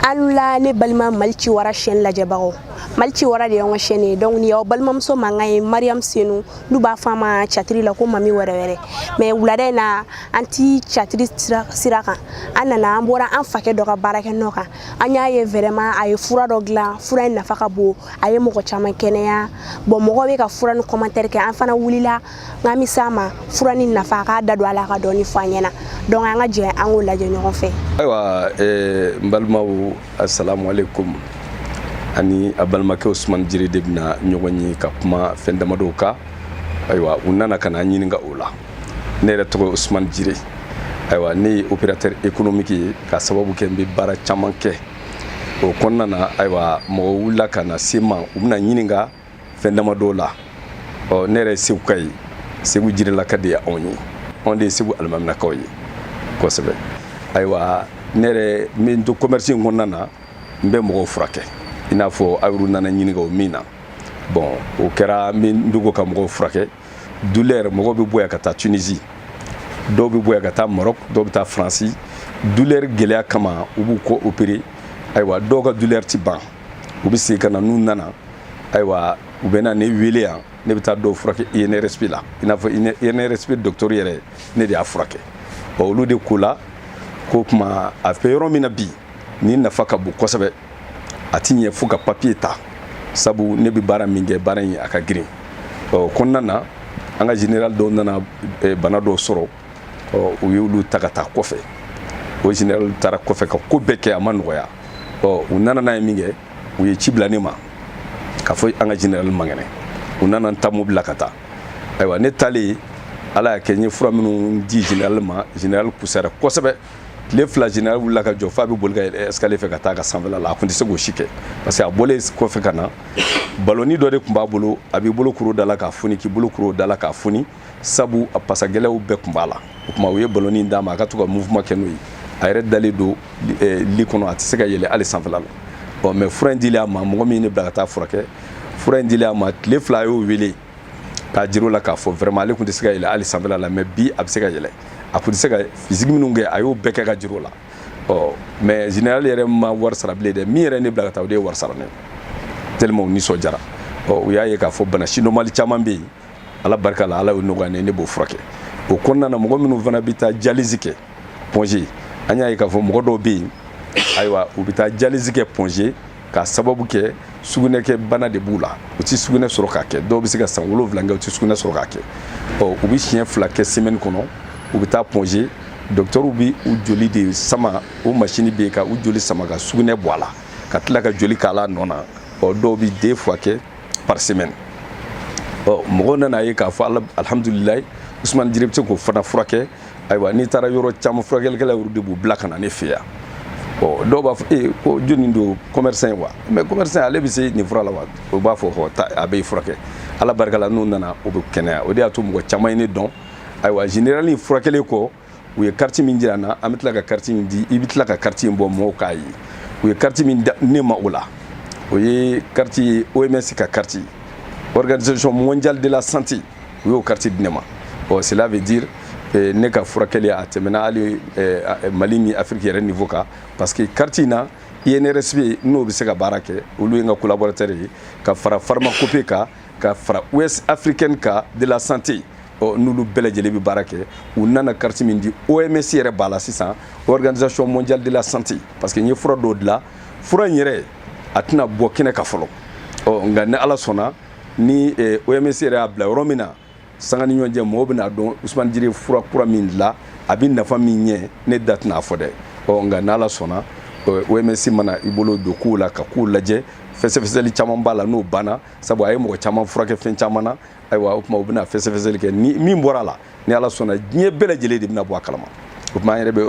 Alula ne balma malci wara shen la jabago malci wara de yon shene donc ni yo balmam so mangay Mariam Senu du ba fama chatri la ko mami wara mais wulade na anti chatri siraka anana ambora an fake do ka baraka noka anya ye vraiment ay fura do gla fura na faka bo ay mo ko chama kenya bo mo ko be ka fura no commentaire ke an fana wulila ngami sama fura ni na faka dadu ala ka doni fanyena donc anga je an wula je ñoko fe aywa mbalmaw assalamu alaikum ani abalmake Ousmane Jiri debna ñogoni ka kuma fendamado ka aywa unana kana ñininga ola ne la to Ousmane Jiri aywa ni opérateur économique ka sababu ke mbi bara chamanke o konnana aywa mo wula kana sima umna ñininga fendamado la o nere siwkay siwu Jiri la kadi onyi onde siwu almamna koyi ko sebe aywa nere min do commerce ngonnana mbe mo frake ina fo awru nana ñinigo mina bon o kera min dugo kam mo frake douleur mo be boya kata Tunisie do be boya kata Maroc do be ta France douleur gelea kama ubu ko opérer aywa doga douleur ti ban ubi se kana nun nana aywa ubena ne wele ya ne bita do frake ene respect la ina fo ene respect docteur yere ne dia frake o lu de kula ko kuma a feyoro mina bi ni nafa ka bu kosebe atinye fuka papier ta sabu ne bi bara minge bara yi aka green o konnana anga general do nana bana do soro o yulu takata kofe o general tara kofe ka ko beke amanoya o unana na minge o ye ciblanima ka fo anga general mangene unana tamu blakata aywa ne tali ala ya kenye fura minu di general ma general kusara kosebe le fla général wula ka jo fa bi bolga escalier fe ka ta ka sanfela la kundi se go shike parce que a bolé ko fe kana baloni do de kumba bolo abi bolo kuro dala ka funi ki bolo kuro dala ka funi sabu a pasagele u be kumbala kuma we baloni ndama ka to ka mouvement kenoi ayre dali do li kono ati se ka yele ali sanfela bon mais frendili ama mo mi ne blata furake frendili ama le fla yo wele ka jiro la ka fo vraiment le kundi se ka yele ali sanfela la mais bi ab se ka yele akudi se ka physique minunge ayo beke ka jiro la oh mais général yere ma war sara blede mi yere ne blagata de war sara ne tellement ni so jara oh uya ye ka fo bana chino mali chamambe ala barka la ala no gane ne bo frake o konna na mo minu vana bita jalizike ponje anya ye ka fo mo do bi aywa ubita jalizike ponje ka sababu ke sugune ke bana de bula uti sugune soro ka ke do bi se ka sanwolo vlanger uti sugune soro ka ke oh ubi chien flake semaine kono ubita ponje docteur ubi u joli de sama o machine be ka u joli sama ka sugune boala ka tla ka joli kala nona o do bi deux fois ke par semaine o mo na ye ka fa alhamdulillah Ousmane Jiri ko fana frake aywa ni tara yoro cham frake kala urdu bu black na ne fiya o do ba ko joni ndo commerçant wa mais commerçant ale bi se ni frala wa o ba fo ho ta abe frake ala barkala non nana o be kenya o de atum ko chamay ni don aywa général ni furakele ko u ye quartier min jirana amitla ka quartier min di ibitla ka quartier mbo mo kai u ye quartier min ne maula u ye quartier OMS ka quartier organisation mondiale de la santé u ye quartier dinema bon cela veut dire ne ka furakele a temena ali malini afrique yere niveau ka parce que quartier na INRSP no bi se ka barake u lu nga collaborateur ka fara pharmacopée ka fara ouest africaine ka de la santé o nulu bele jele bi barake u nana quartier min di OMS yere bala sisan organisation mondiale de la santé parce que ni fura do la fura nyere atina bo kene ka folo o ngane ala sona ni OMS yere abla romina sangani nyonje mo bina don Ousmane Jiri fura kura min la abin nafa min nye ne datna fode o ngane ala sona OMS mana ibolo do kula ka kulaje fese chaman bala no bana sabu ay mo chaman fura ke fen chamana aywa o kuma ubina fese ke ni min borala ni ala sona nye bele jele de bina bo akalama o kuma yere be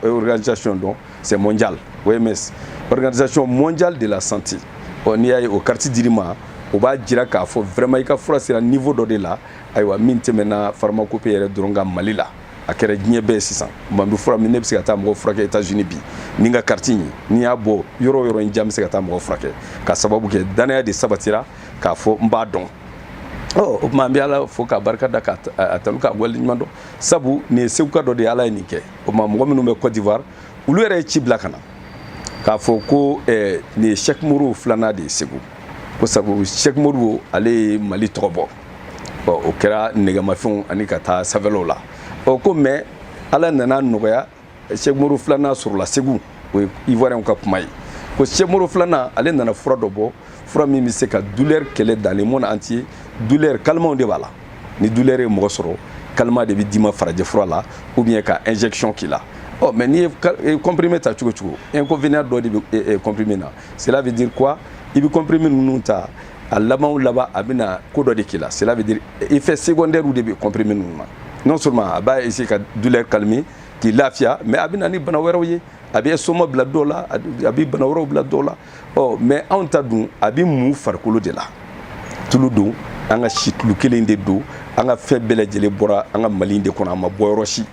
organisation donc c'est mondial OMS organisation mondiale de la santé on y a au quartier dirima o ba jira ka fo vraiment ka fura sera niveau do de la aywa min temena pharmacopée yere dronga malila akere nye be sisan mambi fura min ne bi se ka ta mo fura ke États-Unis bi ninga quartier ni abo yoro njam se ka ta mo fura ke ka sababu ke danaya de sabatira ka fo mba don oh mambi ala fo ka barka da ka atanu ka golli mando sabu ne sewka do de ala ni ke o mam mo minu me Côte d'Ivoire ulu yere ci blakana k'a fɔ ko nin ye Cheikh Modibo filanan de ye Segu ko sabu Cheikh Modibo ale ye Mali tɔgɔ bɔ o kɛra nɛgɛmafɛnw ani ka taa sanfɛlaw la ko mais Ala nana nɔgɔya Cheikh Modibo filanan sɔrɔla Segu o ye Ivoirien ka kuma ye ko Cheikh Modibo filanan ale nana fura dɔ bɔ fura min bɛ se ka douleur kɛlɛ dans le monde entier douleur calmant de b'a la ni douleur ye mɔgɔ sɔrɔ calmant de bɛ d'i ma farajɛ fura la ou bien ka injection k'i la mais n'i ye comprimé ta cogo cogo inconvénient dɔ de bɛ comprimé na cela veut dire quoi i bɛ comprimé ninnu ta a laban a bɛna ko dɔ de k'i la cela veut dire effet secondaire de bɛ comprimé ninnu na non seulement a b'a essayer ka douleur calmer k'i lafiya mais a bɛ na ni bana wɛrɛw ye a bɛ estomac bila dɔw la a bɛ bana wɛrɛw bila dɔw la mais anw ta dun a bɛ mun farikolo de la tulu don an ka si tulu kelen de don an ka fɛn bɛɛ lajɛlen bɔra an ka Mali de kɔnɔ a ma bɔ yɔrɔ si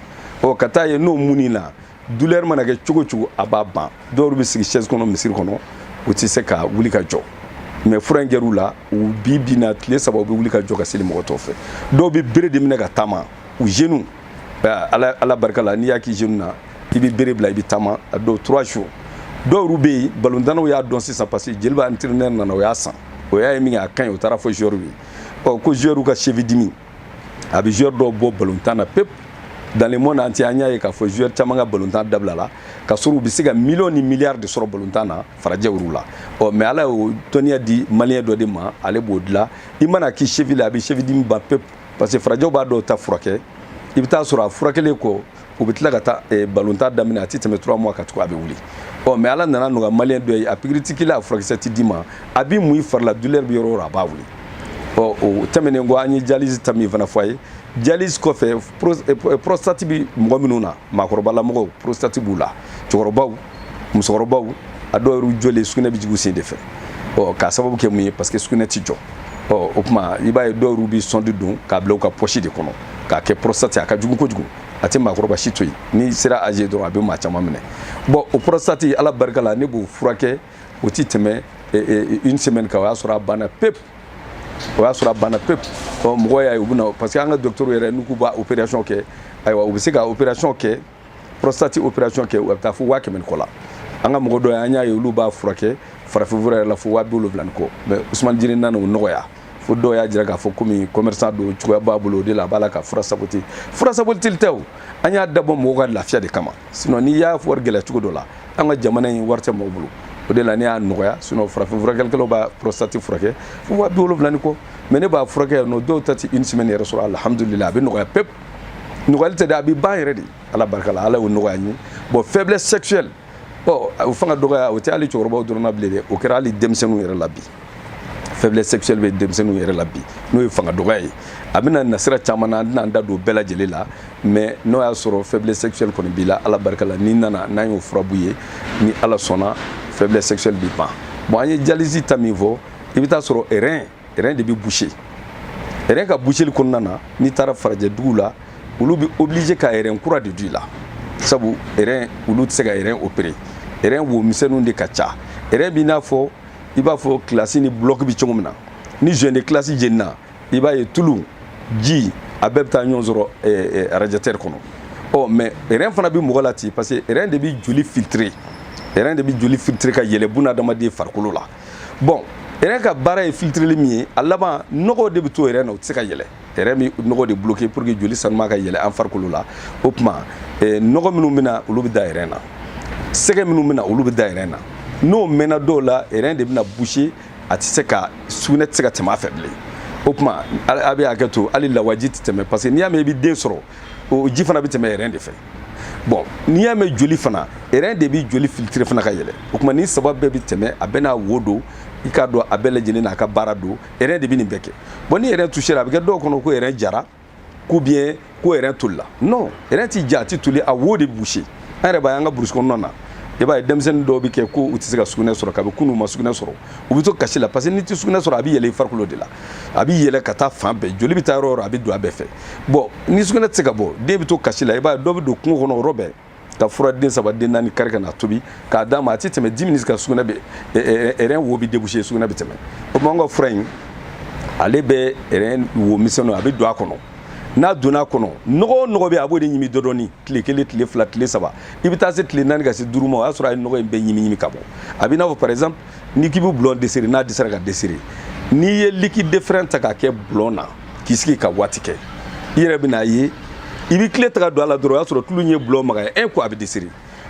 ka taa ye n'o munni na douleur mana kɛ cogo cogo a b'a ban dɔw bɛ sigi chaise kɔnɔ misiri kɔnɔ u tɛ se ka wuli ka jɔ mais fura in kɛr'u la u bi na tile 3 u bɛ wuli ka jɔ ka seli mɔgɔ tɔw fɛ dɔw bɛ bere de minɛ ka taama u genou ala barika la n'i y'a k'i genou na i bɛ bere bila i bɛ taama a dɔw 3 jours dɔw bɛ yen balontannaw y'a dɔn sisan parce que jeliba entraîneur nana o y'a san o y'a ye min a kaɲi o taara fɔ joueur ye ko joueur ka cheville dimi a bɛ joueur dɔw bɔ balontan na pep dans le monde entier an y'a ye k'a fɔ joueur caman ka balontan dabila la ka sɔrɔ u bɛ se ka millions ni milliards de sɔrɔ balontan na farajɛ yɛrɛw la mais ala y'o dɔnniya di maliyɛn dɔ de ma ale b'o dilan i mana k'i cheville la a bɛ cheville dimi ban pep parce que farajɛw b'a dɔw ta furakɛ i bɛ taa sɔrɔ a furakɛlen kɔ u bɛ tila ka taa balontan daminɛ a tɛ tɛmɛ 3 mois ka tugu a bɛ wuli mais ala nana nɔgɔya maliyɛn dɔ ye a pikiri tɛ k'i la a furakisɛ tɛ d'i ma a b'i mun i fari la douleur bɛ yɔrɔ o yɔrɔ a b'a wuli o tɛmɛnen kɔ an ye dialyse ta min fana fɔ a ye dialyse kɔfɛ prostate bɛ mɔgɔ minnu na maakɔrɔbala mɔgɔw prostate b'u la cɛkɔrɔbaw musokɔrɔbaw a dɔw yɛrɛ jɔlen sugunɛ bɛ jigin u sen de fɛ k'a sababu kɛ mun ye parce que sugunɛ tɛ jɔ o tuma i b'a ye dɔw yɛrɛ bɛ sɔndi don k'a bila u ka poche de kɔnɔ k'a kɛ prostate a ka jugu kojugu a tɛ maakɔrɔba si to yen n'i sera âgé dɔrɔn a bɛ maa caman minɛ o prostate ala barika la ne b'o furakɛ o tɛ tɛmɛ une semaine kan o y'a sɔrɔ a banna pep mɔgɔ y'a ye u bɛ na parce que an ka docteur yɛrɛ n'u k'u b'a opération kɛ ayiwa u bɛ se ka opération kɛ prostate opération kɛ u bɛ taa fo 1000 kɔ la an ka mɔgɔ dɔ ye an y'a ye olu b'a furakɛ farafinfura yɛrɛ la fo 70,000 kɔ mais Usumani Jire nana o nɔgɔya fo dɔw y'a jira k'a fɔ komi commerçant don cogoya b'a bolo o de la a b'a la ka fura saboter tɛ o an y'a dabɔ mɔgɔw ka lafiya de kama sinon n'i y'a wari gɛlɛya cogo dɔ la an ka jamana in wari tɛ mɔgɔw bolo o de la ne y'a nɔgɔya sinon farafin furakɛlikɛlaw b'a prostate furakɛ fo 70,000 kɔ mais ne b'a furakɛ yan nɔ dɔw ta tɛ une semaine yɛrɛ sɔrɔ alhamdulillah a bɛ nɔgɔya pep nɔgɔyali tɛ dɛ a bɛ ban yɛrɛ de ala barika la ala y'o nɔgɔya n ye faiblesse sexuelle o fanga dɔgɔya o tɛ hali cɛkɔrɔbaw dɔrɔn na bilen dɛ o kɛra hali denmisɛnninw yɛrɛ la bi faiblesse sexuelle bɛ denmisɛnninw yɛrɛ la bi n'o ye fanga dɔgɔya ye a bɛna nasira caman na an tɛna an da don bɛɛ lajɛlen la mais n'o y'a sɔrɔ faiblesse sexuelle kɔni b'i la ala barika la n'i nana n'an y'o furabu ye ni ala sɔnna faiblesse sexuelle bɛ ban an ye dialyse ta min fɔ i bɛ taa sɔrɔ rein de bɛ boucher rein ka boucher kɔnɔna na n'i taara farajɛ dugu la olu bɛ obligé ka rein kura de don i la sabu rein olu tɛ se ka rein opérer rein wo misɛnninw de ka ca rein b'i n'a fɔ i b'a fɔ classe ni bloc bɛ cogo min na ni jeune de classe jenina i b'a ye tulu ji a bɛɛ bɛ taa ɲɔgɔn sɔrɔ radiateur kɔnɔ mais rein fana bɛ mɔgɔ la ten parce que rein de bɛ joli filtrer ka yɛlɛ buna adamaden farikolo la rein ka baara ye filtreli min ye a laban nɔgɔ de bɛ to rein na o tɛ se ka yɛlɛ rein bɛ nɔgɔ de bloquer pour que joli sanuman ka yɛlɛ an farikolo la o tuma nɔgɔ minnu bɛ na olu bɛ da rein na sɛgɛ minnu bɛ na olu bɛ da rein na n'o mɛnna dɔw la rein de bɛna boucher a tɛ se ka sugunɛ tɛ se ka tɛmɛ a fɛ bilen o tuma a bɛ hakɛ to hali lawaji tɛ tɛmɛ parce que n'i y'a mɛn i bɛ den sɔrɔ o ji fana bɛ tɛmɛ rein de fɛ n'i y'a mɛn joli fana rein de bɛ joli filtrer fana ka yɛlɛ o tuma ni saba bɛɛ bɛ tɛmɛ a bɛ n'a wo don i k'a dɔn a bɛɛ lajɛlen n'a ka baara don rein de bɛ nin bɛɛ kɛ ni rein touché a bɛ kɛ dɔw kɔnɔ ko rein jara ou bien ko rein tolila non rein tɛ ja a tɛ toli a wo de bɛ boucher an yɛrɛ b'a ye an ka burusi kɔnɔna na i b'a ye denmisɛnnin dɔw bɛ kɛ ko u tɛ se ka sugunɛ sɔrɔ kabi kunun u ma sugunɛ sɔrɔ u bɛ to kasi la parce que n'i tɛ sugunɛ sɔrɔ a bɛ yɛlɛ i farikolo de la a bɛ yɛlɛ ka taa fan bɛɛ joli bɛ taa yɔrɔ o yɔrɔ a bɛ don a bɛɛ fɛ ni sugunɛ tɛ se ka bɔ den bɛ to kasi la i b'a ye dɔw bɛ don kungo kɔnɔ o yɔrɔ bɛɛ ka fura den 3 den 4 kari ka na tobi k'a d'a ma a tɛ tɛmɛ 10 minutes ka sugunɛ bɛ rein wo bɛ déboucher sugunɛ bɛ tɛmɛ o tuma an ka fura in ale bɛ rein wo misɛnninw a bɛ don a kɔnɔ n'a donna kɔnɔ nɔgɔ bɛ a b'o de ɲimi dɔɔni tile kelen tile fila tile saba i bɛ taa se tile naani ka se duuru ma o y'a sɔrɔ a ye nɔgɔ in bɛɛ ɲimi ka bɔ a bɛ n'a fɔ par exemple ni k'i bɛ bulon deseri n'a dɛsɛra ka deseri n'i ye liquide différent ta k'a kɛ bulon na k'i sigi ka waati kɛ i yɛrɛ bɛ n'a ye i bɛ tile ta ka don a la dɔrɔn o y'a sɔrɔ tulu in ye bulon magaya ko a bɛ deseri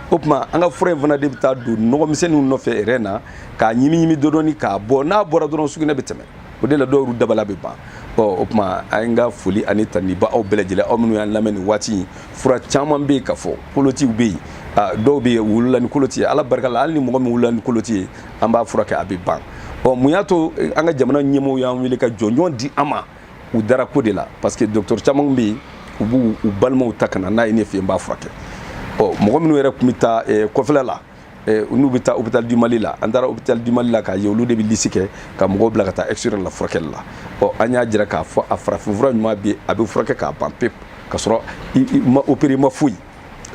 o tuma an ka fura in fana de bɛ taa don nɔgɔmisɛnninw nɔfɛ rɛn na k'a ɲimi dɔɔni k'a bɔ n'a bɔra dɔrɔn sugunɛ bɛ tɛmɛ o de la dɔw yɛrɛ dabala bɛ ban o tuma an ka foli ani taniba aw bɛɛ lajɛlen aw minnu y'an lamɛn nin waati in fura caman bɛ yen ka fɔ kolotiw bɛ yen dɔw bɛ yen u wulila ni koloti ye ala barika la hali ni mɔgɔ min wulila ni koloti ye an b'a furakɛ a bɛ ban mun y'a to an ka jamana ɲɛmɔgɔw y'an wele ka jɔnjɔn di an ma u dara ko de la parce que docteur caman bɛ yen u b'u balimaw ta ka na n'a ye ne fɛ yen n b'a furakɛ mɔgɔ minnu yɛrɛ tun bɛ taa kɔfɛla la n'u bɛ taa hôpital du Mali la an taara hôpital du Mali la k'a ye olu de bɛ lisi kɛ ka mɔgɔw bila ka taa extérieur la furakɛli la an y'a jira k'a fɔ a farafinfura ɲuman bɛ yen a bɛ furakɛ k'a ban pewu ka sɔrɔ i ma opérer ma foyi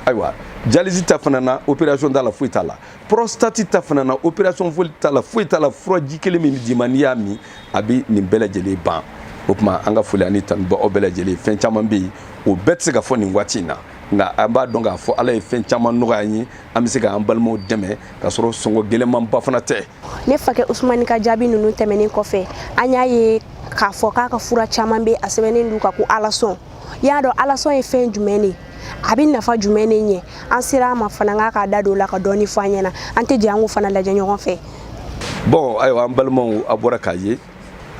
ayiwa dialyse ta fana na opération t'a la foyi t'a la prostate ta fana na opération foyi t'a la foyi t'a la furaji kelen min d'i ma n'i y'a min a bɛ nin bɛɛ lajɛlen ban o tuma an ka foli ani tanuba aw bɛɛ lajɛlen fɛn caman bɛ yen o bɛɛ tɛ se ka fɔ nin waati in na nka an b'a dɔn k'a fɔ ala ye fɛn caman nɔgɔya an ye an bɛ se k'an balimaw dɛmɛ ka sɔrɔ sɔngɔ gɛlɛnmanba fana tɛ. ne fakɛ Usumani ka jaabi ninnu tɛmɛnen kɔfɛ an y'a ye k'a fɔ k'a ka fura caman bɛ a sɛbɛnnen don ka ko alasɔn y'a dɔn alasɔn ye fɛn jumɛn de a bɛ nafa jumɛn de ɲɛ an sera a ma fana k'a ka da don o la ka dɔɔni fɔ an ɲɛna an tɛ jɛ an k'o fana lajɛ ɲɔgɔn fɛ. bon ayiwa an balimaw a bɔra k'a ye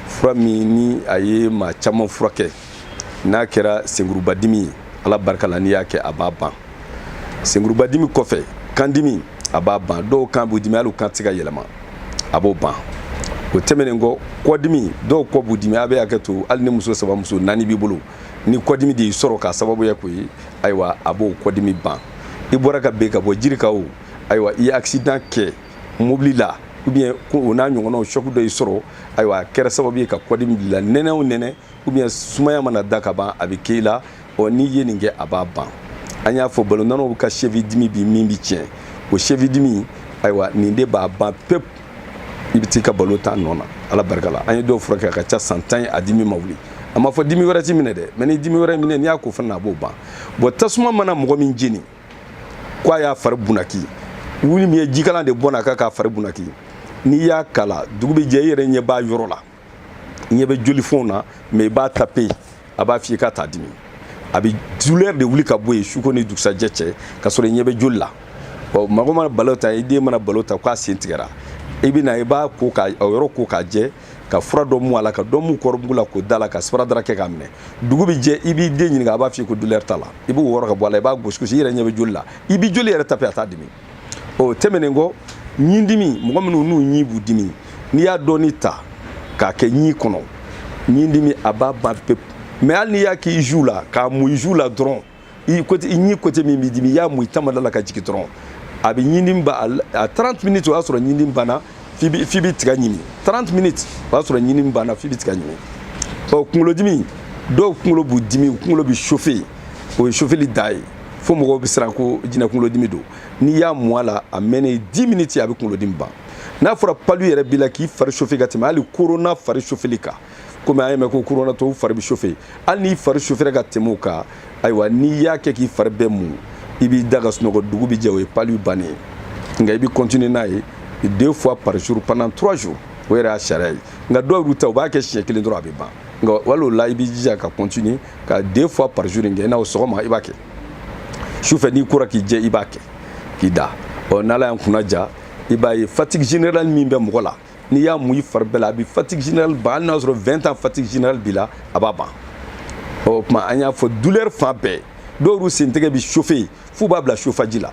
fura min ni a ye maa caman furakɛ n'a kɛra senkurubadimi ye ala barika la n'i y'a kɛ a b'a ban senkurubadimi kɔfɛ kandimi a b'a ban dɔw kan b'u dimi hali u kan tɛ se ka yɛlɛma a b'o ban o tɛmɛnen kɔ kɔdimi dɔw kɔ b'u dimi a bɛ hakɛ to hali ni muso saba muso naani b'i bolo ni kɔdimi de y'i sɔrɔ k'a sababuya k'o ye ayiwa a b'o kɔdimi ban i bɔra ka ben ka bɔ jiri kan o ayiwa i ye accident kɛ mobili la ou bien ko o n'a ɲɔgɔnnaw choc dɔ y'i sɔrɔ ayiwa a kɛra sababu ye ka kɔdimi bila nɛnɛ o nɛnɛ ou bien sumaya mana da ka ban a bɛ k'e la n'i ye nin kɛ a b'a ban an y'a fɔ balontannaw ka cheville dimi bi min bi tiɲɛ o cheville dimi ayiwa nin de b'a ban pepu i bɛ t'i ka balo ta nɔ na ala barika la an ye dɔw furakɛ a ka ca san 10 ye a dimi ma wuli a ma fɔ dimi wɛrɛ t'i minɛ dɛ mais ni dimi wɛrɛ minɛ n'i y'a ko fana a b'o ban bon tasuma mana mɔgɔ min jeni k'a y'a fari bunaki wuli min ye jikalan de bɔ n'a kan k'a fari bunaki n'i y'a kala dugu bɛ jɛ i yɛrɛ ɲɛ b'a yɔrɔ la i ɲɛ bɛ jolifɛnw na mais i b'a taper a b'a f'i ye k'a t'a dimi a bɛ douleur de wuli ka bɔ yen suko ni dugusajɛ cɛ ka sɔrɔ i ɲɛ bɛ joli la mɔgɔ mana balo ta i den mana balo ta k'a sen tigɛra i bɛ na i b'a ko k'a yɔrɔ ko k'a jɛ ka fura dɔ mun a la ka dɔ mun kɔrɔbugu la k'o da la ka sipara kɛ k'a minɛ dugu bɛ jɛ i b'i den ɲininka a b'a f'i ye ko douleur t'a la i b'o wɔrɔ ka bɔ a la i b'a gosi gosi i yɛrɛ ɲɛ bɛ joli la i bɛ joli yɛrɛ taper a t'a dimi o tɛmɛnen kɔ ɲin dimi mɔgɔ minnu n'u ɲin b'u dimi n'i y'a dɔɔni ta k'a kɛ ɲin kɔnɔ ɲin dimi a b'a ban pepu mais hali n'i y'a k'i joue la k'a mun i joue la dɔrɔn i ɲin côté min b'i dimi i y'a mun i tamada la ka jigin dɔrɔn a bɛ ɲin dimi ban a 30 minutes o y'a sɔrɔ ɲin dimi banna f'i bɛ tiga ɲimi 30 minutes o y'a sɔrɔ ɲin dimi banna f'i bɛ tiga ɲimi kunkolodimi dɔw kunkolo b'u dimi u kunkolo bɛ chauffer o ye chauffeli da ye fo mɔgɔw bɛ siran ko jinɛ kunkolodimi don n'i y'a mun a la a mɛnna 10 minutes a bɛ kunkolodimi ban n'a fɔra palu yɛrɛ b'i la k'i fari chauffer ka tɛmɛ hali corona fari chauffeli kan komi an ye mɛn ko corona tɔw fari bɛ chauffer hali n'i fari chauffer ka tɛmɛ o kan ayiwa n'i y'a kɛ k'i fari bɛɛ mun i b'i da ka sunɔgɔ dugu bɛ jɛ o ye palu bannen ye nka i bɛ continuer n'a ye 2 fois par jour pendant 3 jours o yɛrɛ y'a sariya ye nka dɔw yɛrɛ ta u b'a kɛ siɲɛ kelen dɔrɔn a bɛ ban nka wala o la i b'i jija ka continuer ka 2 fois par jour in kɛ i n'a fɔ sɔgɔma i b'a kɛ sufɛ n'i kora k'i jɛ i b'a kɛ k'i da n'ala y'an kunna ja i b'a ye fatigue générale min bɛ mɔgɔ la n'i y'a mun i fari bɛɛ la a bɛ fatigue générale ban hali n'a sɔrɔ 20 ans fatigue générale b'i la a b'a ban o tuma an y'a fɔ douleur fan bɛɛ dɔw y'u sen tɛgɛ bɛ chauffer f'u b'a bila chauffage la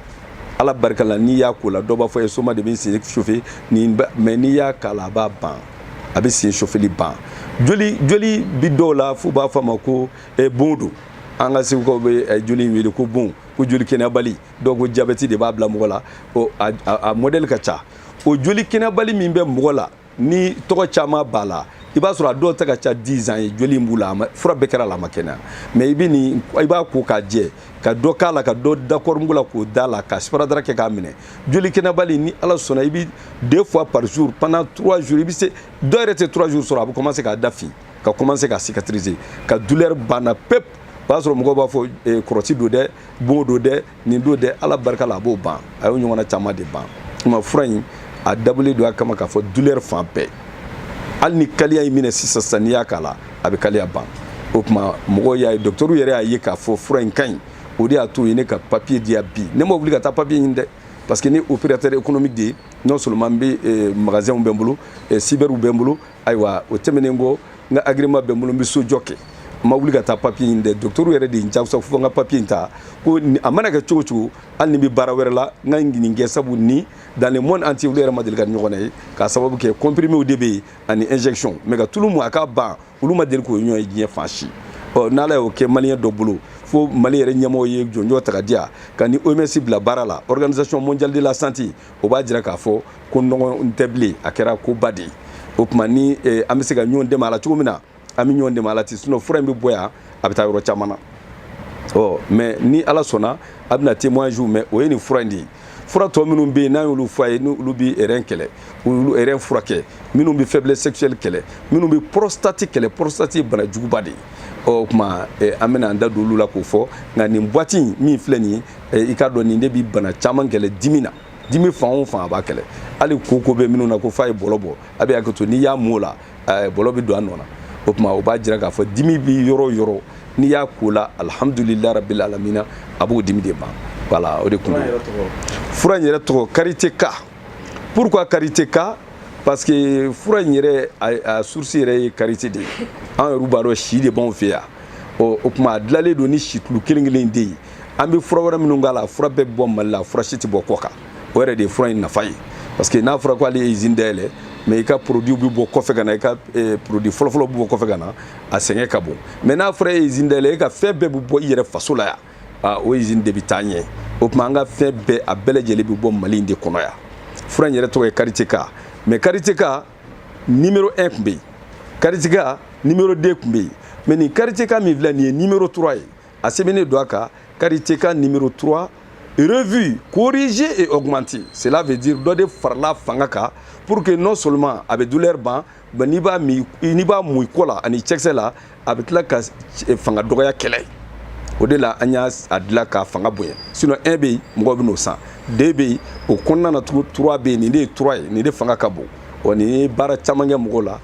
ala barika la n'i y'a ko la dɔw b'a fɔ ye soma de bɛ sen chauffer mais n'i y'a k'a la a b'a ban a bɛ sen chauffeli ban joli bi dɔw la f'u b'a fɔ a ma ko bon don an ka segukaw bɛ joli in wele ko bon ko joli kɛnɛyabali dɔw ko diabète de b'a bila mɔgɔ la a modèle ka ca o joli kɛnɛyabali min bɛ mɔgɔ la ni tɔgɔ caman b'a la i b'a sɔrɔ a dɔw ta ka ca 10 ans ye joli in b'u la fura bɛɛ kɛra la a ma kɛnɛya mais i b'a ko k'a jɛ ka dɔ k'a la ka dɔ da kɔrɔmugu la k'o da la ka siparadara kɛ k'a minɛ joli kɛnɛyabali ni ala sɔnna i bɛ 2 fois par jour pendant 3 jours i bɛ se dɔw yɛrɛ tɛ 3 jours sɔrɔ a bɛ commencer k'a da fin ka commencer ka cicatriser ka douleur banna pepu b'a sɔrɔ mɔgɔw b'a fɔ kɔrɔti do dɛ bon do dɛ nin do dɛ ala barika la a b'o ban a y'o ɲɔgɔnna caman de ban tuma fura in a dabɔlen don a kama k'a fɔ douleur fan bɛɛ hali ni kaliya in minɛ sisan n'i y'a k'a la a bɛ kaliya ban o tuma mɔgɔw y'a ye docteur yɛrɛ y'a ye k'a fɔ fura in ka ɲi o de y'a to ye ne ka papier di yan bi ne ma wuli ka taa papier ɲini dɛ parce que ni opérateur économique de ye non seulement n bɛ magasin bɛ n bolo cyberw bɛ n bolo ayiwa o tɛmɛnen kɔ n ka agrément bɛ n bolo n bɛ sojɔ kɛ n ma wuli ka taa papier ɲini dɛ docteur yɛrɛ de ye n jagosa fo n ka papier in ta ko a mana kɛ cogo cogo hali ni bɛ baara wɛrɛ la n ka nin kɛ sabu ni dans le monde entier olu yɛrɛ ma deli ka ɲɔgɔn ye k'a sababu kɛ comprimés de bɛ yen ani injection mais ka tulu mun a ka ban olu ma deli k'o ɲɔgɔn ye diɲɛ fan si n'ala y'o kɛ maliyɛn dɔ bolo fo mali yɛrɛ ɲɛmɔgɔw ye jɔnjɔ ta ka di yan ka ni OMS bila baara la organisation mondiale de la santé o b'a jira k'a fɔ ko nɔgɔ tɛ bilen a kɛra koba de ye o tuma ni an bɛ se ka ɲɔgɔn dɛmɛ a la cogo min na an bɛ ɲɔgɔn dɛmɛ a la ten sinon fura in bɛ bɔ yan a bɛ taa yɔrɔ caman na mais ni ala sɔnna a bɛna témoignage mɛn o ye nin fura in de ye fura tɔ minnu bɛ yen n'an y'olu fɔ a ye n'olu bɛ rein kɛlɛ olu rein furakɛ minnu bɛ faiblesse sexuelle kɛlɛ minnu bɛ prostate kɛlɛ prostate ye bana juguba de ye o tuma an bɛna an da don olu la k'o fɔ nka nin boîte in min filɛ nin ye i k'a dɔn nin de bɛ bana caman kɛlɛ dimi na dimi fan o fan a b'a kɛlɛ hali koko bɛ minnu na ko f'a ye bɔlɔ bɔ a bɛ hakɛ to n'i y'a mun o la bɔlɔ bɛ don a nɔ na o tuma o b'a jira k'a fɔ dimi bɛ yɔrɔ o yɔrɔ n'i y'a ko la alhamdulilayi rabil alamina a b'o dimi de ban voilà o de kun don fura in yɛrɛ tɔgɔ karité K pourquoi karité K parce que fura in yɛrɛ a source yɛrɛ ye karité de ye an yɛrɛ b'a dɔn si de b'anw fɛ yan o tuma a dilanlen don ni situlu kelen kelen de ye an bɛ fura wɛrɛ minnu k'a la fura bɛɛ bɛ bɔ mali la fura si tɛ bɔ kɔ kan o yɛrɛ de ye fura in nafa ye parce que n'a fɔra ko ale ye usine dayɛlɛ mais i ka produit bɛ bɔ kɔfɛ ka na i ka produit fɔlɔfɔlɔ bɛ bɔ kɔfɛ ka na a sɛgɛn ka bon mais n'a fɔra e ye usine dayɛlɛ e ka fɛn bɛɛ bɛ bɔ i yɛrɛ faso la yan o usine de bɛ taa ɲɛ o tuma an ka fɛn bɛɛ a bɛɛ lajɛlen bɛ bɔ mali in de kɔnɔ yan fura in yɛrɛ tɔgɔ ye karité K mais karité K numéro 1 tun bɛ yen karité K numéro 2 tun bɛ yen mais nin karité K min filɛ nin ye numéro 3 ye a sɛbɛnnen don a kan karité K numéro 3 revu, corrigé et augmenté. Cela veut dire dɔ farla fanga kan pour que non seulement a bɛ douleur ban mais n'i b'a mun i kɔ la ani cɛkisɛ la a bɛ tila ka fanga dɔgɔya kɛlɛ. O de la an y'a dilan k'a fanga bonya. Sinon 1 bɛ yen mɔgɔw bɛ n'o san 2 bɛ yen o kɔnɔna na 3 bɛ yen nin de ye 3 ye nin de fanga ka bon nin ye baara caman kɛ mɔgɔw la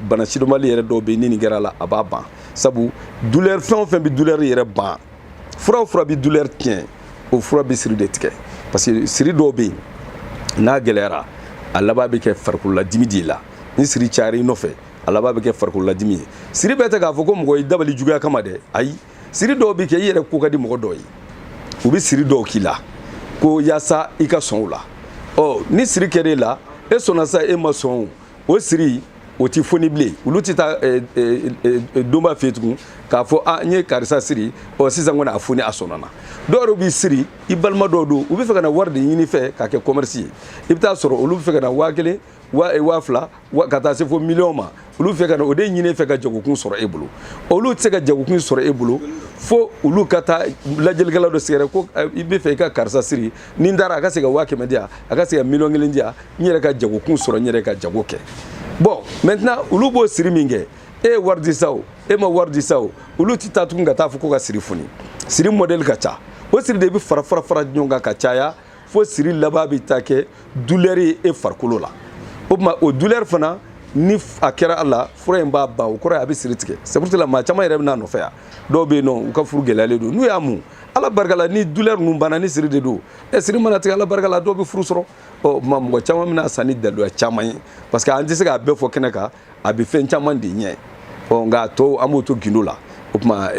bana sidɔnbali yɛrɛ dɔw bɛ yen ni nin kɛra la a b'a ban sabu douleur fɛn o fɛn bɛ douleur yɛrɛ ban fura o fura bɛ douleur tiɲɛ o fura bɛ siri de tigɛ parce que siri dɔw bɛ yen n'a gɛlɛyara a laban bɛ kɛ farikololadimi de la ni siri cayara i nɔfɛ a laban bɛ kɛ farikololadimi ye siri bɛɛ tɛ k'a fɔ ko mɔgɔ ye dabali juguya kama dɛ ayi siri dɔw bɛ kɛ i yɛrɛ ko ka di mɔgɔ dɔw ye u bɛ siri dɔw k'i la ko yaasa i ka sɔn o la ni siri kɛra e la e sɔnna sa e ma sɔn o siri o ti foni bilen olu ti taa donba fɛ tugun k'a fɔ n ye karisa siri sisan kɔni a foni a sɔnna na dɔw yɛrɛ b'i siri i balima dɔw don u bɛ fɛ ka na wari de ɲini fɛ k'a kɛ commerce ye i bɛ taa sɔrɔ olu bɛ fɛ ka na 1000 2000 ka taa se fo million ma olu fɛ ka na o de ɲini fɛ ka jagokun sɔrɔ e bolo olu tɛ se ka jagokun sɔrɔ e bolo fo olu ka taa lajɛlikɛla dɔ sɛgɛrɛ ko i bɛ fɛ i ka karisa siri ni n taara a ka se ka 1000 di yan a ka se ka 1 million di yan n yɛrɛ ka jagokun sɔrɔ n yɛrɛ ka jago kɛ bon maintenant olu b'o siri min kɛ e ye wari di sa o e ma wari di sa o olu tɛ taa tugun ka taa fɔ ko ka siri foni siri modèle ka ca o siri de bɛ fara ɲɔgɔn kan ka caya fo siri laban bɛ taa kɛ douleur ye e farikolo la o tuma o douleur fana ni a kɛra a la fura in b'a ban o kɔrɔ ye a bɛ siri tigɛ c'est pour cela maa caman yɛrɛ bɛ n'a nɔfɛ yan dɔw bɛ yen nɔ u ka furu gɛlɛyalen don n'u y'a mun ala barika la ni douleur ninnu banna ni siri de don siri mana tigɛ ala barika la dɔw bɛ furu sɔrɔ mɔgɔ caman bɛna san ni daluya caman ye parce que an tɛ se k'a bɛɛ fɔ kɛnɛ kan a bɛ fɛn caman de ɲɛ nka a tɔ an b'o to gindo la o tuma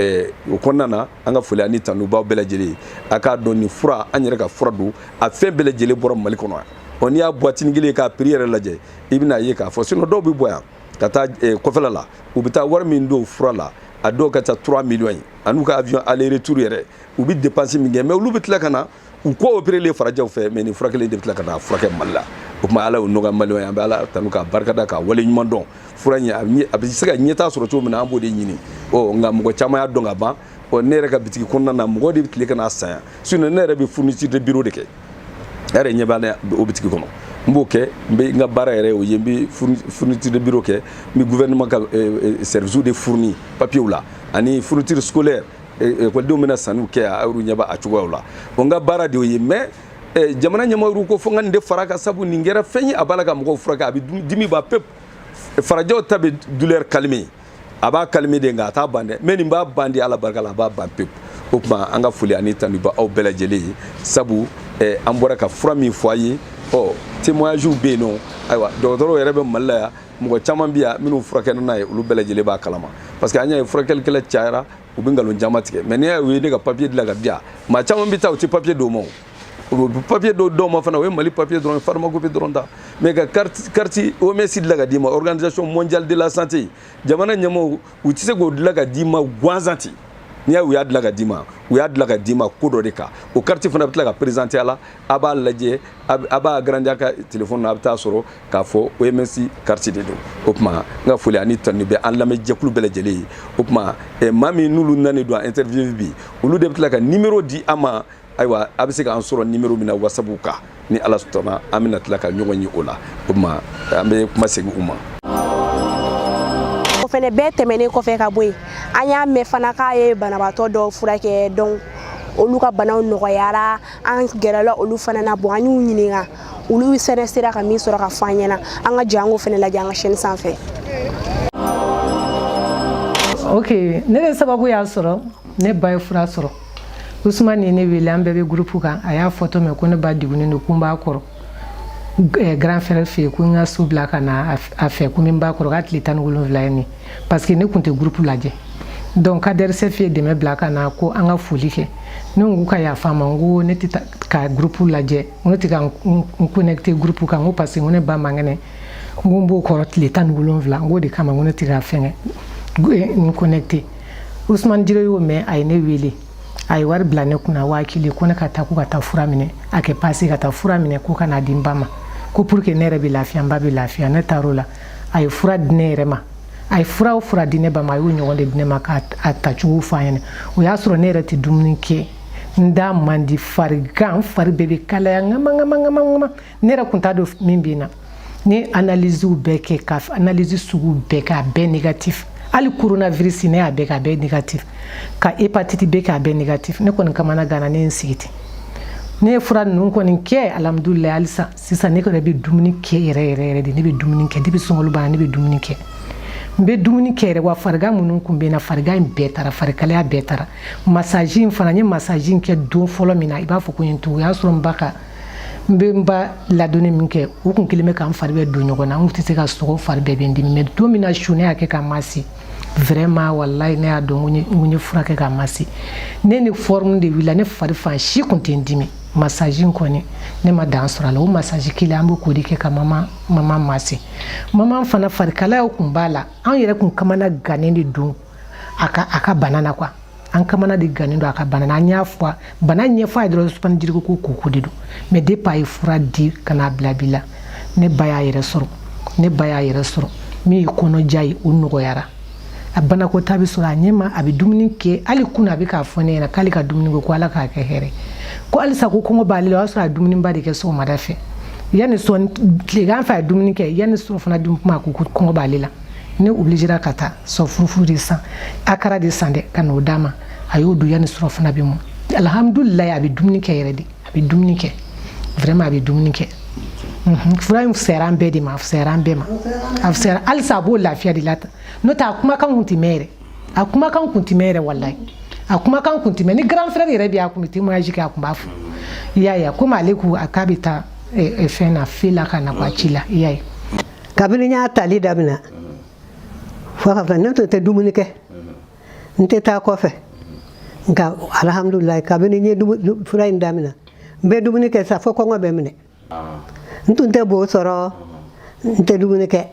o kɔnɔna na an ka foli ani tanubaw bɛɛ lajɛlen a k'a dɔn nin fura an yɛrɛ ka fura don a fɛn bɛɛ lajɛlen bɔra mali kɔnɔ yan n'i y'a boîtinin kelen k'a prix yɛrɛ lajɛ i bɛna ye k'a fɔ sinon dɔw bɛ bɔ yan ka taa kɔfɛla la u bɛ taa wari min don fura la a dɔw ka ca 3 millions ye an'u ka avion aller retour yɛrɛ u bɛ dépense min kɛ mais olu bɛ tila ka na u kɔ opérer farajɛw fɛ mais nin fura kelen de bɛ tila ka na furakɛ mali la o tuma ala y'o nɔgɔya maliyɛnw ye an bɛ ala tanu k'a barikada k'a wale ɲuman dɔn fura in a bɛ se ka ɲɛtaa sɔrɔ cogo min na an b'o de ɲini nka mɔgɔ caman y'a dɔn ka ban ne yɛrɛ ka bitigi kɔnɔna na mɔgɔ de bɛ tile ka n'a san yan sinon ne yɛrɛ bɛ fourniture de bureau de kɛ e yɛrɛ ɲɛ b'a o bitigi kɔnɔ n b'o kɛ n bɛ n ka baara yɛrɛ o ye n bɛ fourniture de bureau kɛ n bɛ gouvernement ka service de fourni papiers la ani fourniture scolaire ekɔlidenw bɛna sanniw kɛ yan aw ɲɛ b'a cogoyaw la bon n ka baara de y'o ye mais jamana ɲɛmaaw ko fo n ka nin de fara kan sabu nin kɛra fɛn ye a b'a la ka mɔgɔw furakɛ a bɛ dimi b'a pepu farajɛw ta bɛ douleur calmer a b'a calmer de nka a t'a ban dɛ mais nin b'a ban de ala barika la a b'a ban pepu o tuma an ka foli ani tanu bɛ aw bɛɛ lajɛlen ye sabu an bɔra ka fura min fɔ a ye témoignages bɛ yen nɔ ayiwa dɔgɔtɔrɔw yɛrɛ bɛ Mali la yan mɔgɔ caman bɛ yan minnu furakɛli n'a ye olu bɛɛ lajɛlen b'a kalama parce que an y'a ye furakɛlikɛla cayara u bɛ nkalon caman tigɛ mais n'i y'a ye ne ka papier dilan ka di yan maa caman bɛ taa u tɛ papier d'o ma o bɛ papier dɔw ma fana o ye Mali papier dɔrɔn pharmacopée dɔrɔn ta mais ka carte OMS dilan ka d'i ma organisation mondiale de la santé jamana ɲɛmaaw u tɛ se k'o dilan ka d'i ma gansan ten n'i y'a ye u y'a dilan ka d'i ma u y'a dilan ka d'i ma ko dɔ de kan o carte fana bɛ tila ka présenter a la a b'a lajɛ a b'a garanti a ka téléphone na a bɛ taa sɔrɔ k'a fɔ OMS carte de don o tuma n ka foli ani tanu bɛ an lamɛnjɛkulu bɛɛ lajɛlen ye o tuma maa min n'olu nani don interview bi olu de bɛ tila ka numéro di an ma ayiwa a bɛ se k'an sɔrɔ numéro min na WhatsApp kan ni Ala sɔnna an bɛna tila ka ɲɔgɔn ye o la o tuma an bɛ kuma segin u ma. O fɛnɛ bɛɛ tɛmɛnen kɔfɛ ka bɔ yen an y'a mɛn fana k'a ye banabaatɔ dɔw furakɛ donc olu ka banaw nɔgɔyara an gɛrɛla olu fana na bon an y'u ɲininka olu fɛnɛ sera ka min sɔrɔ ka fɔ an ɲɛna an ka jɛ an k'o fɛnɛ lajɛ an ka chaîne sanfɛ. Ok ne de sababu y'a sɔrɔ ne ba ye fura sɔrɔ Usman ni ne wele an bɛɛ bɛ groupe kan a y'a fɔ to mɛ ko ne ba degunnen don ko n b'a kɔrɔ grand frère fɛ yen ko n ka su bila ka na a fɛ ko n b'a kɔrɔ k'a tile 17 ye nin parce que ne kun tɛ groupe lajɛ donc KDRCF ye dɛmɛ bila ka na ko an ka foli kɛ ne ko ka yafa ma n ko ne tɛ ka groupe lajɛ n ko ne tɛ ka n connecté groupe kan n ko parce que n ko ne ba man kɛnɛ n ko n b'o kɔrɔ tile 17 n ko de kama n ko ne tɛ ka fɛngɛ n connecté Usman Jire y'o mɛn a ye ne wele a ye wari bila ne kunna 1000 ko ne ka taa ko ka taa fura minɛ a kɛ passe ka taa fura minɛ ko ka na di n ba ma ko pour que ne yɛrɛ bɛ lafiya n ba bɛ lafiya ne taar'o la a ye fura di ne yɛrɛ ma a ye fura o fura di ne ba ma a y'o ɲɔgɔn de di ne ma k'a tacogo fɔ an ɲɛna o y'a sɔrɔ ne yɛrɛ tɛ dumuni kɛ n da man di farigan fari bɛɛ bɛ kalaya ŋama ne yɛrɛ kun t'a dɔn min bɛ n na ne analysew bɛɛ kɛ ka analyse sugu bɛɛ kɛ a bɛɛ négatif hali coronavirus ne y'a bɛɛ kɛ a bɛɛ négatif ka hépatite B kɛ a bɛɛ négatif ne kɔni kamana gana ne ye n sigi ten ne ye fura ninnu kɔni kɛ alhamdulilayi halisa sisan ne yɛrɛ bɛ dumuni kɛ yɛrɛ de ne bɛ dumuni kɛ depuis sunkalo banna ne bɛ dumuni kɛ n bɛ dumuni kɛ yɛrɛ wa farigan minnu kun bɛ n na farigan in bɛɛ taara farikalaya bɛɛ taara massage in fana n ye massage in kɛ don fɔlɔ min na i b'a fɔ ko n ye tugu o y'a sɔrɔ n ba ka n bɛ n ba ladonni min kɛ o kun kelen bɛ k'an fari bɛɛ don ɲɔgɔn na n kun tɛ se ka sogo fari bɛɛ bɛ n dimi mais don min na su ne y'a kɛ ka masi vraiment wallahi ne y'a dɔn ko n ye fura kɛ ka masi ne ni forme de wulila ne fari fan si kun tɛ n dimi massage in kɔni ne ma dan sɔrɔ a la o massage kelen an bɛ k'o de kɛ ka mama masi mama fana farikalayaw kun b'a la an yɛrɛ kun kamana gannen de don a ka bana na quoi an kamana de gannen don a ka bana na an y'a fɔ bana ɲɛfɔ a ye dɔrɔn Usman Jire ko koko de don mais depuis a ye fura di ka n'a bila bi la ne ba y'a yɛrɛ sɔrɔ min ye kɔnɔja ye o nɔgɔyara a banako ta bɛ sɔrɔ a ɲɛma a bɛ dumuni kɛ hali kunun a bɛ k'a fɔ ne ɲɛna k'ale ka dumuni ko ala k'a kɛ hɛrɛ ko halisa ko kɔngɔ b'ale la o y'a sɔrɔ a dumuniba de kɛ sɔgɔmada fɛ yanni tilegan fɛ a ye dumuni kɛ yanni sɔrɔ fana dun kuma ko kɔngɔ b'ale la ne obligera ka taa sɔ furufuru de san akara de san dɛ ka n'o d'a ma a y'o dun yanni sɔrɔ fana bɛ mun alhamdulilayi a bɛ dumuni kɛ yɛrɛ de a bɛ dumuni kɛ vraiment a bɛ dumuni kɛ fura in fisayara an bɛɛ de ma a fisayara an bɛɛ ma a fisayara halisa a b'o lafiya de la tan n'o tɛ a kumakan kun tɛ mɛn yɛrɛ a kumakan kun tɛ mɛn yɛrɛ walayi a kumakan kun tɛ mɛn ni grand frère yɛrɛ bɛ a kun bɛ témoignage kɛ a kun b'a fɔ i y'a ye komi ale ko k'a bɛ taa fɛn na fe la ka na ko a ci la i y'a ye kabini n y'a tali daminɛ fo ka fɔ ne tun tɛ dumuni kɛ n tɛ taa kɔfɛ nka alhamdulilayi kabini n ye fura in daminɛ n bɛ dumuni kɛ sa fo kɔngɔ bɛ minɛ n tun tɛ bo sɔrɔ n tɛ dumuni kɛ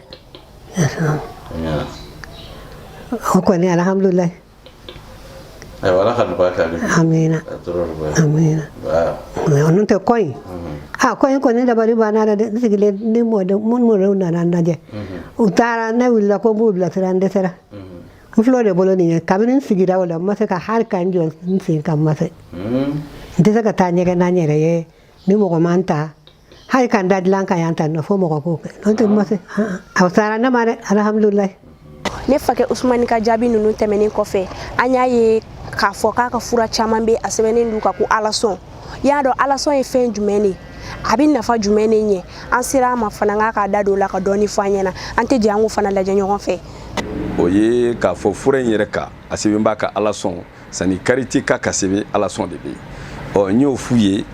o kɔni alhamdulilayi Ala ka nɔgɔya kɛ ale amina amina ɔno tɛ kɔɲi kɔɲi kɔni dabali banna dɛ n sigilen ni mɔdenw nana n lajɛ u taara ne wulila ko n b'u bilasira n dɛsɛra n filɛ o de bolo nin ye kabini n sigira o la n ma se ka hali ka n jɔ n sen kan n ma se n tɛ se ka taa ɲɛgɛn na n yɛrɛ ye ni mɔgɔ ma n ta hali ka n da dilan ka yan ta nɔ fo mɔgɔ k'o kɛ n'o tɛ n ma se a fisayara ne ma dɛ alhamdulilayi ne fakɛ Usmani ka jaabi ninnu tɛmɛnen kɔfɛ an y'a ye k'a fɔ k'a ka fura caman bɛ a sɛbɛnnen du kan ko alasɔn y'a dɔn alasɔn ye fɛn jumɛn de a bɛ nafa jumɛn de ɲɛ an sera a ma fana k'a ka da don la ka dɔɔni fɔ an ɲɛna an tɛ jɛ an k'o fana lajɛ ɲɔgɔn fɛ. o ye k'a fɔ fura in yɛrɛ kan a sɛbɛn b'a ka alasɔn sani karité ka sɛbɛn alasɔn de bɛ yen n y'o f'u ye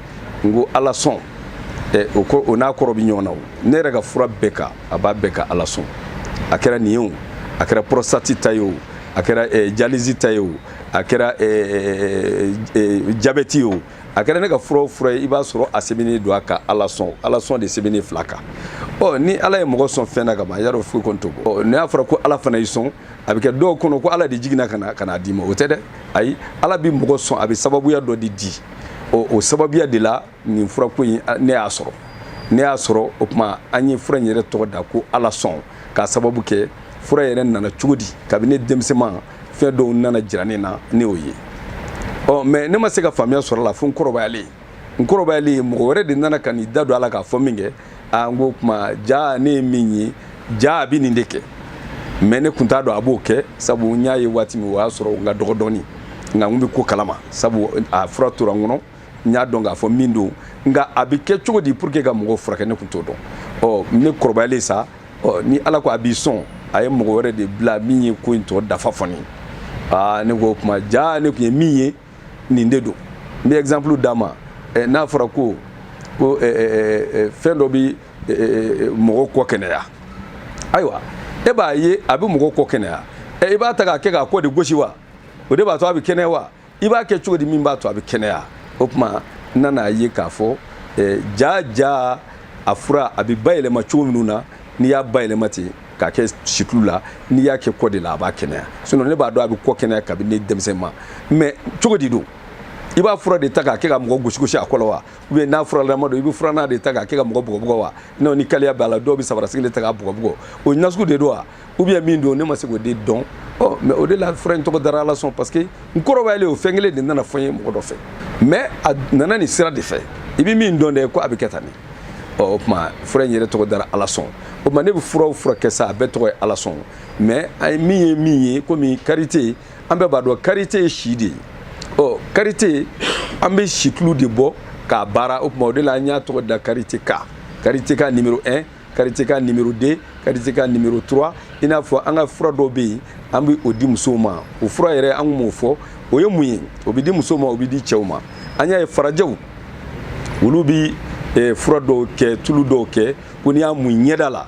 n ko alasɔn o n'a kɔrɔ bɛ ɲɔgɔn na o ne yɛrɛ ka fura bɛɛ kan a b'a bɛɛ ka alasɔn a kɛra nin ye o a kɛra prostate ta ye o a kɛra dialyse ta ye o a kɛra diabète ye o a kɛra ne ka fura o fura ye i b'a sɔrɔ a sɛbɛnnen don a ka alasɔn de sɛbɛnnen fila kan ni ala ye mɔgɔ sɔn fɛn na ka ban i y'a dɔn foyi kɔni t'o bɔ n'a fɔra ko ala fana y'i sɔn a bɛ kɛ dɔw kɔnɔ ko ala de jiginna ka n'a d'i ma o tɛ dɛ ayi ala bɛ mɔgɔ sɔn a bɛ sababuya dɔ de di o sababuya de la nin furako in ne y'a sɔrɔ o tuma an ye fura in yɛrɛ tɔgɔ da ko alasɔn k'a sababu kɛ fura yɛrɛ nana cogo di kabini denmisɛnman fɛn dɔw nana jira ne na ne y'o ye mais ne ma se ka faamuya sɔrɔ a la fo n kɔrɔbayalen mɔgɔ wɛrɛ de nana ka n'i da don a la k'a fɔ min kɛ n ko kuma ja ne ye min ye ja a bɛ nin de kɛ mais ne kun t'a dɔn a b'o kɛ sabu n y'a ye waati min o y'a sɔrɔ n ka dɔgɔ dɔɔnin nka n bɛ ko kalama sabu a fura tora n kɔnɔ n y'a dɔn k'a fɔ min don nka a bɛ kɛ cogo di pour que ka mɔgɔw furakɛ ne kun t'o dɔn ne kɔrɔbayalen sa ni ala ko a b'i sɔn a ye mɔgɔ wɛrɛ de bila min ye ko in tɔ dafa fɔni ne ko kuma ja ne kun ye min ye nin de don n bɛ exemple d'a ma n'a fɔra ko fɛn dɔ bɛ mɔgɔ kɔ kɛnɛya ayiwa e b'a ye a bɛ mɔgɔ kɔ kɛnɛya i b'a ta k'a kɛ k'a kɔ de gosi wa o de b'a to a bɛ kɛnɛya wa i b'a kɛ cogo di min b'a to a bɛ kɛnɛya o tuma n nana ye k'a fɔ ja a fura a bɛ bayɛlɛma cogo minnu na n'i y'a bayɛlɛma ten k'a kɛ situlu la n'i y'a kɛ kɔ de la a b'a kɛnɛya sinon ne b'a dɔn a bɛ kɔ kɛnɛya kabini denmisɛn ma mais cogo di don i b'a fura de ta k'a kɛ ka mɔgɔ gosi a kɔrɔ wa ou bien n'a furalama don i bɛ furanna de ta k'a kɛ ka mɔgɔ bugɔ wa n'o ni kaliya b'a la dɔw bɛ sabarasigi de ta k'a bugɔ o nasugu de don wa ou bien min don ne ma se k'o de dɔn mais o de la fura in tɔgɔ dara alasɔn parce que n kɔrɔbayalen o fɛn kelen de nana fɔ n ye mɔgɔ dɔ fɛ mais a nana nin sira de fɛ i bɛ min dɔn dɛ ko a bɛ kɛ tan de o tuma fura in yɛrɛ tɔgɔ dara alasɔn o tuma ne bɛ fura o fura kɛ sa a bɛɛ tɔgɔ ye alasɔn mais a ye min ye komi karité an bɛɛ b'a dɔn karité ye si de ye karité an bɛ situlu de bɔ k'a baara o tuma o de la an y'a tɔgɔ da karité ka numéro 1 karité ka numéro 2 karité ka numéro 3 i n'a fɔ an ka fura dɔw bɛ yen an bɛ o di musow ma o fura yɛrɛ an m'o fɔ o ye mun ye o bɛ di musow ma o bɛ di cɛw ma an y'a ye farajɛw olu bɛ fura dɔw kɛ tulu dɔw kɛ ko n'i y'a mun ɲɛda la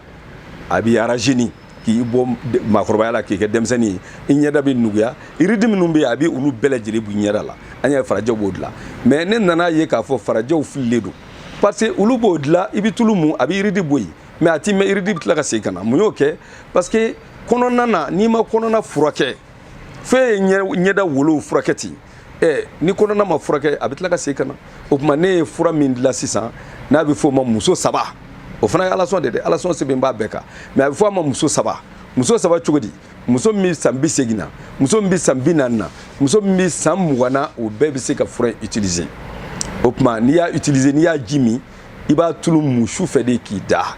a bɛ rajeuni k'i bɔ maakɔrɔbaya la k'i kɛ denmisɛnnin ye i ɲɛda bɛ nuguya yiridi minnu bɛ yen a bɛ olu bɛɛ lajɛlen b'i ɲɛda la an y'a ye farajɛw b'o dilan mais ne nana ye k'a fɔ farajɛw fililen don parce que olu b'o dilan i bɛ tulu mun a bɛ yiridi bɔ yen mais a ti mɛn yiridi bɛ tila ka segin ka na mun y'o kɛ parce que kɔnɔna na n'i ma kɔnɔna furakɛ f'e ye ɲɛda wolow furakɛ ten ni kɔnɔna ma furakɛ a bɛ tila ka segin ka na o tuma ne ye fura min dilan sisan n'a bɛ f'o ma muso saba o fana ye alasɔn de dɛ alasɔn sɛbɛn b'a bɛɛ kan mais a bɛ fɔ a ma muso saba cogo di muso min bɛ san 80 na muso min bɛ san 40 na muso min bɛ san 20 na o bɛɛ bɛ se ka fura in utiliser o tuma n'i y'a utiliser n'i y'a ji min i b'a tulu mun su fɛ de k'i da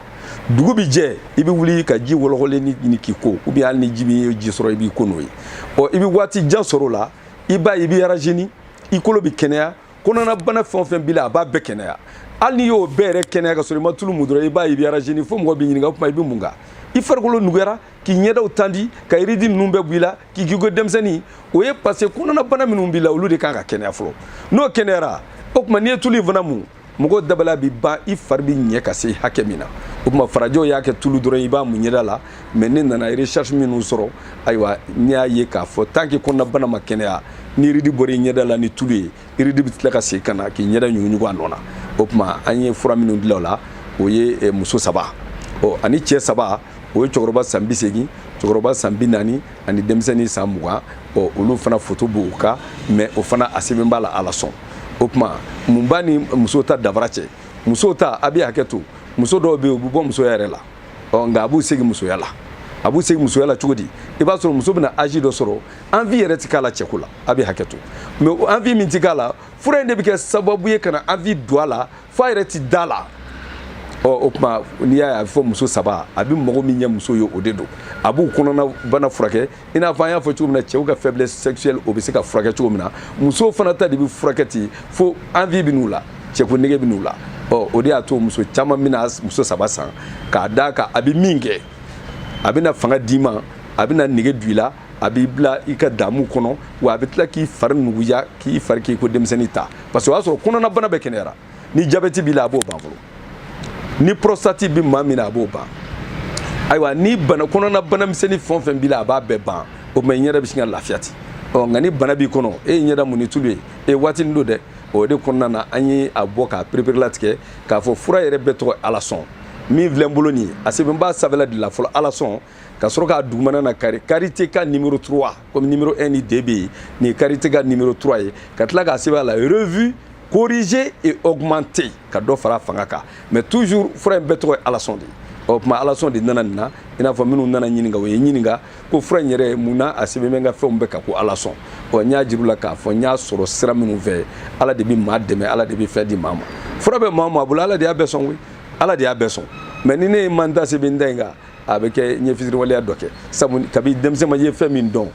dugu bɛ jɛ i bɛ wuli ka ji wɔlɔkɔlen ɲini k'i ko ou bien hali ni ji min ye ji sɔrɔ i b'i ko n'o ye i bɛ waati jan sɔrɔ o la i b'a ye i bɛ rajeuni i kolo bɛ kɛnɛya kɔnɔna bana fɛn o fɛn b'i la a b'a bɛɛ kɛnɛya hali n'i y'o bɛɛ yɛrɛ kɛnɛya ka sɔrɔ i ma tulu mun dɔrɔn i b'a ye i bɛ rajeuni fo mɔgɔ b'i ɲininka o tuma i bɛ mun kan i farikolo nuguyara k'i ɲɛdaw tandi ka yiridi ninnu bɛɛ bɔ i la k'i k'i ko denmisɛnnin o ye parce que kɔnɔna bana minnu b'i la olu de kan ka kɛnɛya fɔlɔ n'o kɛnɛyara o tuma n'i ye tulu in fana mun mɔgɔw dabaliya bɛ ban i fari bɛ ɲɛ ka se hakɛ min na o tuma farajɛw y'a kɛ tulu dɔrɔn i b'a mun ɲɛda la mais ne nana recherche minnu sɔrɔ ayiwa ne y'a ye k'a fɔ tant que kɔnɔna bana ma kɛnɛya ni yiridi bɔra i ɲɛda la ni tulu ye yiridi bɛ tila ka segin ka na k'i ɲɛda ɲuguɲugu a nɔ na o tuma an ye fura minnu dilan o la o ye muso 3 ani cɛ 3 o ye cɛkɔrɔba san 80 cɛkɔrɔba san 40 ani denmisɛnnin san 20 olu fana photo b'o kan mais o fana a sɛbɛn b'a la alasɔn o tuma mun b'a ni muso ta dafara cɛ muso ta a bɛ hakɛ to muso dɔw bɛ yen u bɛ bɔ musoya yɛrɛ la nka a b'u segin musoya la cogo di i b'a sɔrɔ muso bɛna âge dɔ sɔrɔ envie yɛrɛ ti k'a la cɛko la a bɛ hakɛ to mais o envie min ti k'a la fura in de bɛ kɛ sababu ye ka na envie don a la f'a yɛrɛ ti da la o kuma n'i y'a fɔ muso saba a bɛ mɔgɔ min ɲɛ muso ye o de don a b'u kɔnɔna bana furakɛ i n'a fɔ an y'a fɔ cogo min na cɛw ka faiblesse sexuelle o bɛ se ka furakɛ cogo min na musow fana ta de bɛ furakɛ ten fo envie bɛ n'u la cɛko nege bɛ n'u la o de y'a to muso caman bɛna muso saba san k'a d'a kan a bɛ min kɛ a bɛna fanga d'i ma a bɛna nege don i la a b'i bila i ka damu kɔnɔ wa a bɛ tila k'i fari nuguya k'i fari k'i ko denmisɛnnin ta parce que o y'a sɔrɔ kɔnɔna bana bɛ kɛnɛyara ni jabɛti b'i la a b'o ban fɔlɔ ni prostate bɛ maa min na a b'o ban ayiwa ni bana kɔnɔna bana misɛnnin fɛn o fɛn b'i la a b'a bɛɛ ban o tuma i ɲɛda bɛ sin ka lafiya ten nka ni bana b'i kɔnɔ e ye ɲɛda mun ni tulu ye waatinin don dɛ o de kɔnɔna na an ye a bɔ k'a perepere latigɛ k'a fɔ fura yɛrɛ bɛɛ tɔgɔ alasɔn min filɛ n bolo nin ye a sɛbɛn b'a sanfɛla de la fɔlɔ alasɔn ka sɔrɔ k'a dugumana na kari karité ka numéro 3 comme numéro 1 ni 2 bɛ yen nin ye karité ka numéro 3 ye ka tila k'a sɛbɛn a la revue corrigé et augmenté ka dɔ fara fanga kan mais toujours fura in bɛɛ tɔgɔ ye alasɔn de ye o tuma alasɔn de nana nin na i n'a fɔ minnu nana ɲininka o ye ɲininka ko fura in yɛrɛ mun na a sɛbɛn bɛ n ka fɛnw bɛɛ kan ko alasɔn n y'a jir'u la k'a fɔ n y'a sɔrɔ sira minnu fɛ ala de bɛ maa dɛmɛ ala de bɛ fɛn di maa ma fura bɛ maa ma a bolo ala de y'a bɛɛ sɔn koyi ala de y'a bɛɛ sɔn mais ni ne ye man da sɛbɛn n da in kan a bɛ kɛ ɲɛfisiriwaleya dɔ kɛ sabu kabi denmisɛn ma ye fɛn min dɔn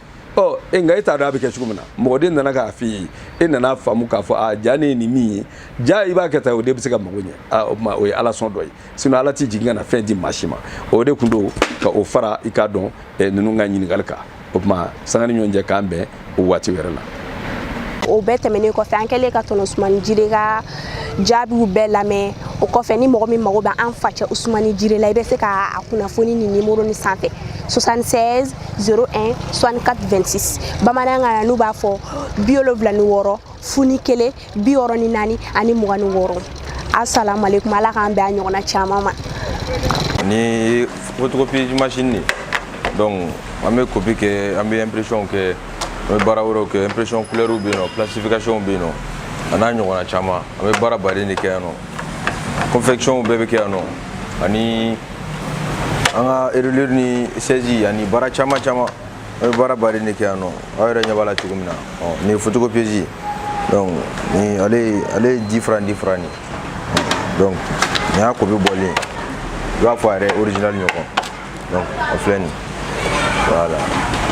nka e t'a dɔn a bɛ kɛ cogo min na mɔgɔ de nana k'a f'i ye e nana faamu k'a fɔ ja ne ye nin min ye ja i b'a kɛ tan o de bɛ se ka mago ɲɛ o tuma o ye alasɔn dɔ ye sinon ala t'i jigin ka na fɛn di maa si ma o de tun don ka o fara i k'a dɔn ninnu ka ɲininkali kan o tuma sanga ni ɲɔgɔn cɛ k'an bɛn o waati wɛrɛ la. o bɛɛ tɛmɛnen kɔfɛ an kɛlen ka tɔnɔ Usumani Jire ka jaabiw bɛɛ lamɛn o kɔfɛ ni mɔgɔ min mago bɛ an facɛ Usumani Jire la i bɛ se ka a kunnafoni ni numéro ni sanfɛ 76 01 64 26 bamanankan na n'u b'a fɔ 76 funi 1 64 ani 26 assalamu alaikum ala k'an bɛn a ɲɔgɔnna caman ma. Ni photocopie machine donc an bɛ copie kɛ an bɛ impression kɛ an bɛ baara wɛrɛw kɛ impression couleur bɛ yen nɔ classification bɛ yen nɔ a n'a ɲɔgɔnna caman an bɛ baara baden de kɛ yan nɔ confection bɛɛ bɛ kɛ yan nɔ ani an ka érelure ni saisie ani baara caman an bɛ baara baden de kɛ yan nɔ aw yɛrɛ ɲɛ b'a la cogo min na nin ye photocopieuse donc ni ale ye 10 francs ni donc nin y'a copie bɔlen i b'a fɔ a yɛrɛ original ɲɔgɔn donc o filɛ nin voilà.